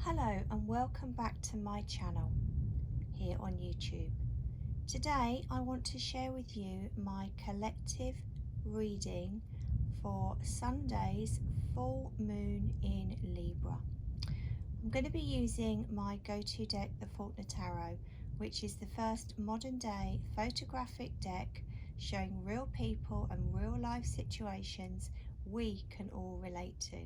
Hello and welcome back to my channel here on YouTube. Today I want to share with you my collective reading for Sunday's full moon in Libra. I'm going to be using my go-to deck, the Faulkner Tarot, which is the first modern day photographic deck showing real people and real life situations we can all relate to.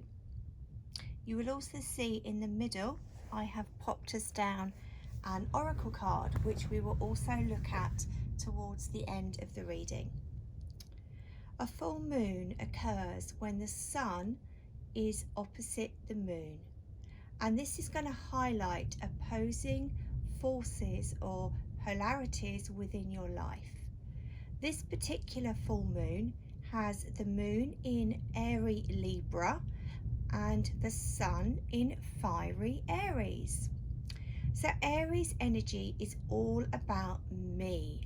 You will also see in the middle I have popped us down an oracle card, which we will also look at towards the end of the reading. A full moon occurs when the sun is opposite the moon, and this is going to highlight opposing forces or polarities within your life. This particular full moon has the moon in Aries Libra and the sun in fiery Aries. So Aries energy is all about me,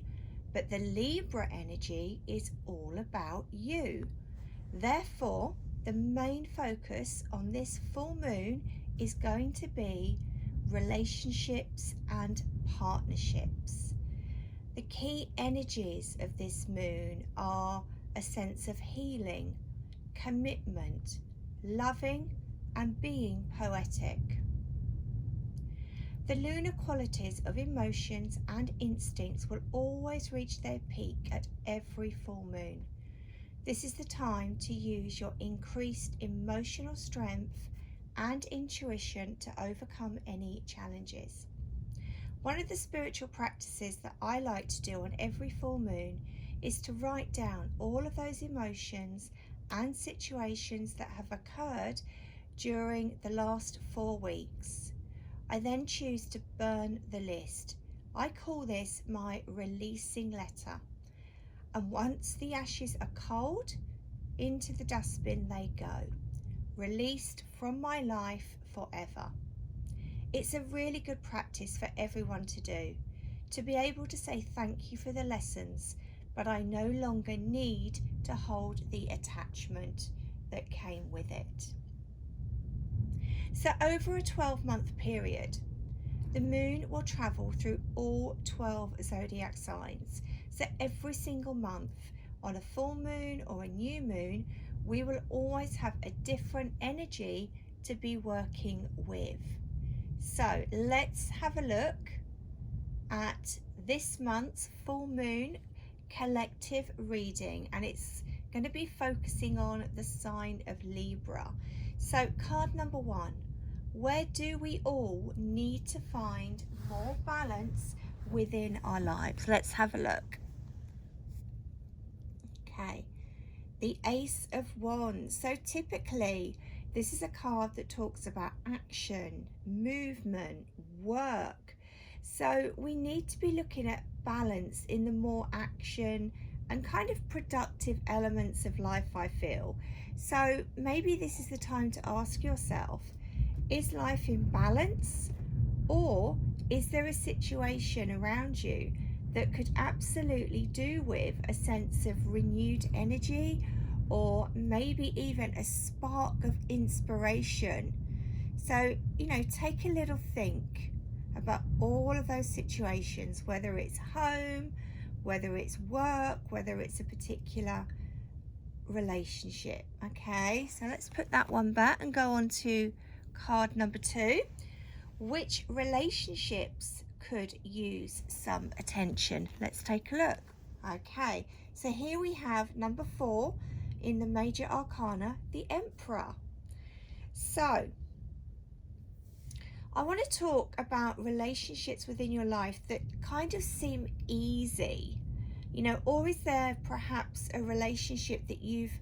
but the Libra energy is all about you. Therefore, the main focus on this full moon is going to be relationships and partnerships. The key energies of this moon are a sense of healing, commitment, loving and being poetic. The lunar qualities of emotions and instincts will always reach their peak at every full moon. This is the time to use your increased emotional strength and intuition to overcome any challenges. One of the spiritual practices that I like to do on every full moon is to write down all of those emotions and situations that have occurred during the last 4 weeks. I then choose to burn the list. I call this my releasing letter. And once the ashes are cold, into the dustbin they go, released from my life forever. It's a really good practice for everyone to do, to be able to say thank you for the lessons, but I no longer need to hold the attachment that came with it. So over a 12-month period, the moon will travel through all 12 zodiac signs. So every single month, on a full moon or a new moon, we will always have a different energy to be working with. So let's have a look at this month's full moon collective reading, and it's going to be focusing on the sign of Libra. So card number 1, where do we all need to find more balance within our lives? Let's have a look. Okay, the Ace of Wands. So typically this is a card that talks about action, movement, work. So we need to be looking at balance in the more action and kind of productive elements of life, I feel. So maybe this is the time to ask yourself, is life in balance, or is there a situation around you that could absolutely do with a sense of renewed energy, or maybe even a spark of inspiration? So, take a little think about all of those situations, whether it's home, whether it's work, whether it's a particular relationship. Okay, so let's put that one back and go on to card number 2. Which relationships could use some attention? Let's take a look. Okay, so here we have number 4 in the major arcana, the Emperor. So I want to talk about relationships within your life that kind of seem easy, or is there perhaps a relationship that you've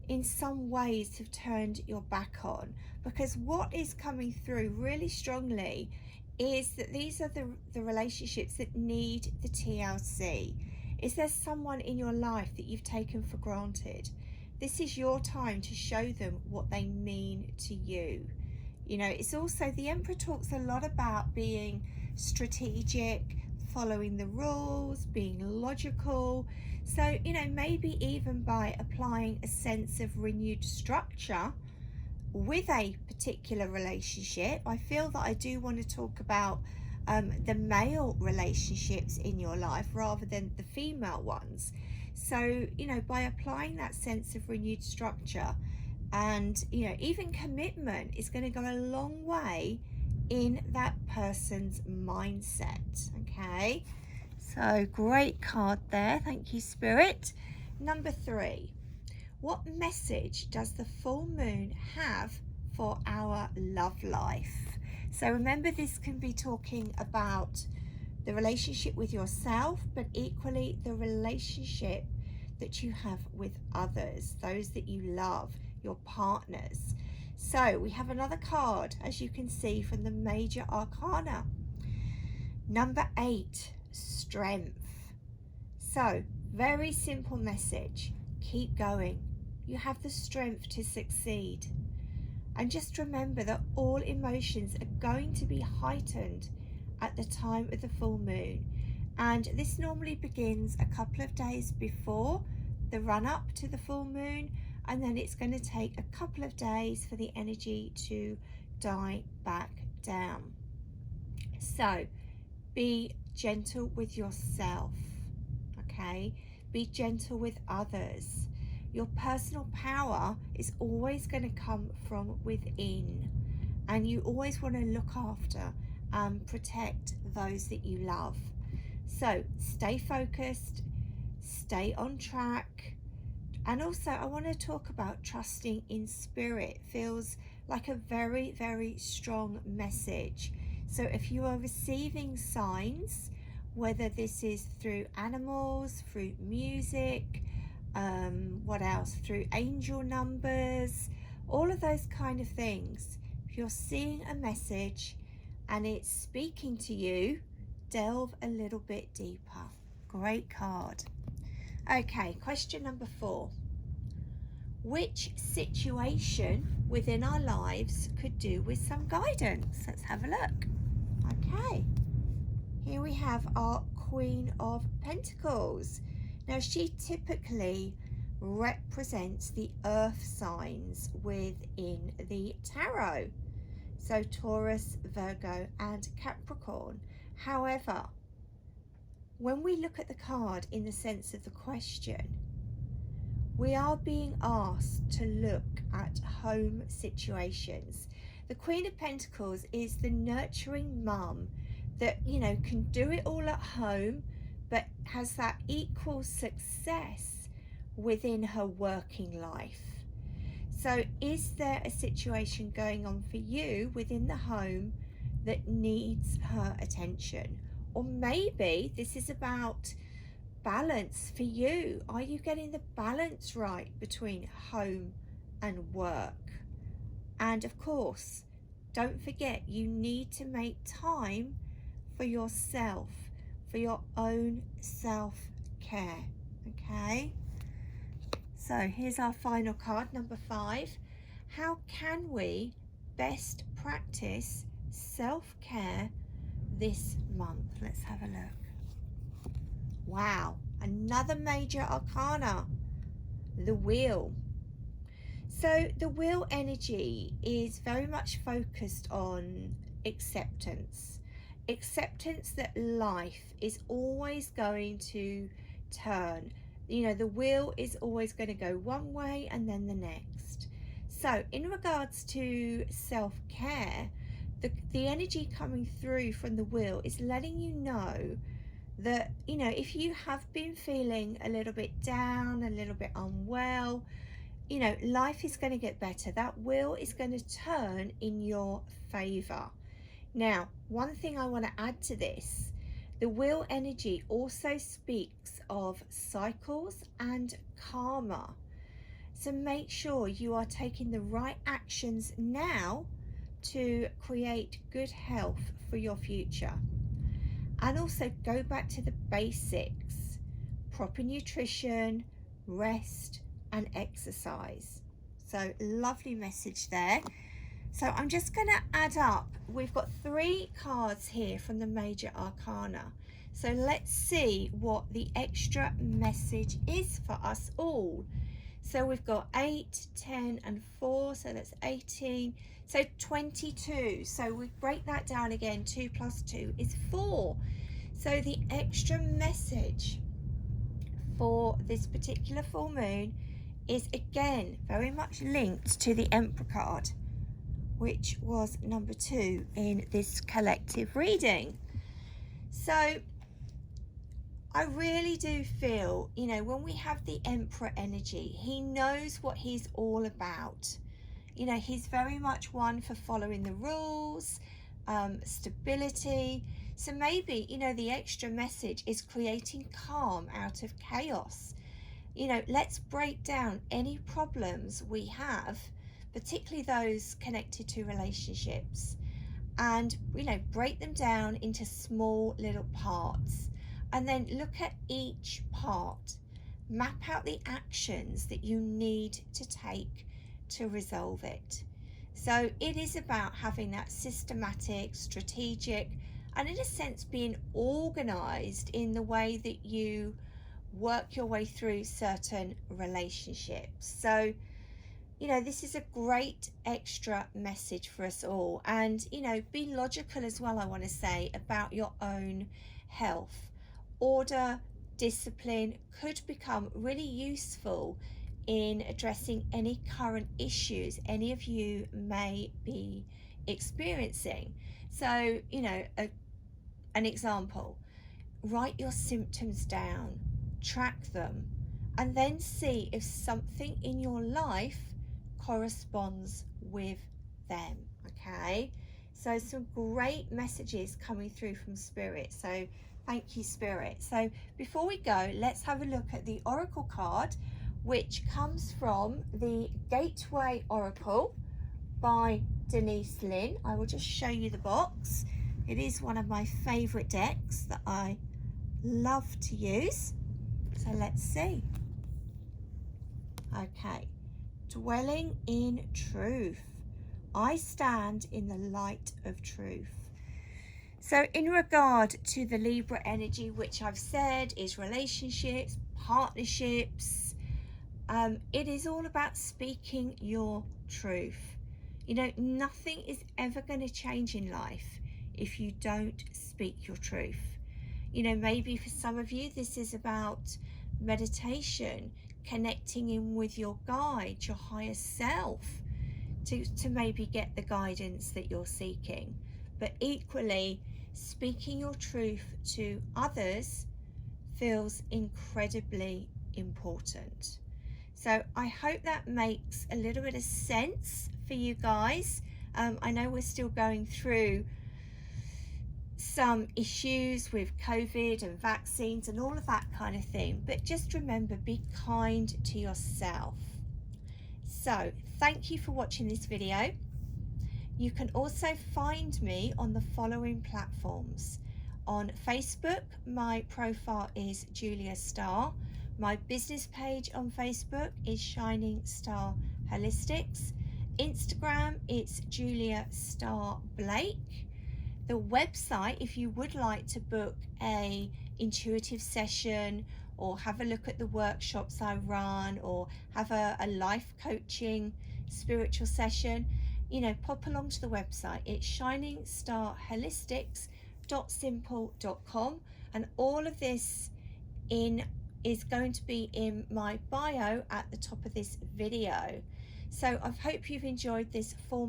in some ways have turned your back on? Because what is coming through really strongly is that these are the relationships that need the TLC. Is there someone in your life that you've taken for granted? This is your time to show them what they mean to you. It's also, the Emperor talks a lot about being strategic, following the rules, being logical. So, maybe even by applying a sense of renewed structure with a particular relationship, I feel that I do want to talk about the male relationships in your life rather than the female ones. So, by applying that sense of renewed structure and, even commitment is going to go a long way in that person's mindset. Okay, so great card there. Thank you, Spirit. Number 3, what message does the full moon have for our love life? So remember, this can be talking about the relationship with yourself, but equally the relationship that you have with others, those that you love, your partners. So we have another card, as you can see, from the major arcana. Number 8, strength. So very simple message. Keep going. You have the strength to succeed. And just remember that all emotions are going to be heightened at the time of the full moon. And this normally begins a couple of days before the run up to the full moon. And then it's going to take a couple of days for the energy to die back down. So be gentle with yourself, okay? Be gentle with others. Your personal power is always going to come from within, and you always want to look after and protect those that you love. So stay focused, stay on track. And also I want to talk about trusting in spirit. Feels like a very, very strong message. So if you are receiving signs, whether this is through animals, through music, what else, through angel numbers, all of those kind of things, if you're seeing a message and it's speaking to you, delve a little bit deeper. Great card. Okay, question number 4. Which situation within our lives could do with some guidance? Let's have a look. Okay, here we have our Queen of Pentacles. Now, she typically represents the earth signs within the tarot. So Taurus, Virgo, and Capricorn. However, when we look at the card in the sense of the question, we are being asked to look at home situations. The Queen of Pentacles is the nurturing mum that, can do it all at home, but has that equal success within her working life. So is there a situation going on for you within the home that needs her attention? Or maybe this is about balance for you. Are you getting the balance right between home and work? And of course, don't forget, you need to make time for yourself, for your own self-care. Okay, so here's our final card, number 5. How can we best practice self-care this month? Let's have a look. Wow, another major arcana, the Wheel. So the Wheel energy is very much focused on acceptance. Acceptance that life is always going to turn. The wheel is always going to go one way and then the next. So in regards to self-care, the energy coming through from the Wheel is letting you know that, if you have been feeling a little bit down, a little bit unwell, life is going to get better. That wheel is going to turn in your favor. Now, one thing I want to add to this, the Wheel energy also speaks of cycles and karma. So make sure you are taking the right actions now to create good health for your future. And also go back to the basics: proper nutrition, rest, and exercise. So lovely message there. So I'm just going to add up. We've got 3 cards here from the major arcana. So let's see what the extra message is for us all. So we've got 8, 10 and 4, so that's 18, so 22. So we break that down again. 2 plus 2 is 4. So the extra message for this particular full moon is again very much linked to the Emperor card, which was number 2 in this collective reading. So I really do feel, you know, when we have the Emperor energy, he knows what he's all about. You know, he's very much one for following the rules, stability. So maybe, you know, the extra message is creating calm out of chaos. You know, let's break down any problems we have, particularly those connected to relationships, and, you know, break them into small little parts, and then look at each part, map out the actions that you need to take to resolve it. So it is about having that systematic, strategic, and in a sense being organized in the way that you work your way through certain relationships. So, you know, this is a great extra message for us all. And, you know, be logical as well, I want to say, about your own health. Order, discipline could become really useful in addressing any current issues any of you may be experiencing. So, you know, an example, write your symptoms down, track them, and then see if something in your life corresponds with them. Okay, so some great messages coming through from Spirit, so thank you, Spirit. So before we go, let's have a look at the Oracle card, which comes from the Gateway Oracle by Denise Lynn. I will just show you the box. It is one of my favorite decks that I love to use. So let's see. Okay, dwelling in truth. I stand in the light of truth. So in regard to the Libra energy, which I've said is relationships, partnerships, it is all about speaking your truth. You know, nothing is ever going to change in life if you don't speak your truth. You know, maybe for some of you, this is about meditation, connecting in with your guide, your higher self, to maybe get the guidance that you're seeking. But equally, speaking your truth to others feels incredibly important. So I hope that makes a little bit of sense for you guys. I know we're still going through some issues with COVID and vaccines and all of that kind of thing, but just remember, be kind to yourself. So thank you for watching this video. You can also find me on the following platforms. On Facebook, my profile is Julia Star. My business page on Facebook is Shining Star Holistics. Instagram, it's Julia Star Blake. The website, if you would like to book a intuitive session or have a look at the workshops I run or have a life coaching spiritual session, you know, pop along to the website. It's shiningstarholistics.simple.com, and all of this is going to be in my bio at the top of this video. So I hope you've enjoyed this full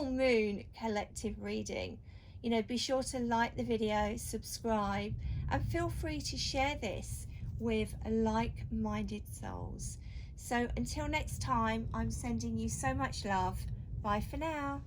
moon collective reading. You know, be sure to like the video, subscribe, and feel free to share this with like-minded souls. So until next time, I'm sending you so much love. Bye for now.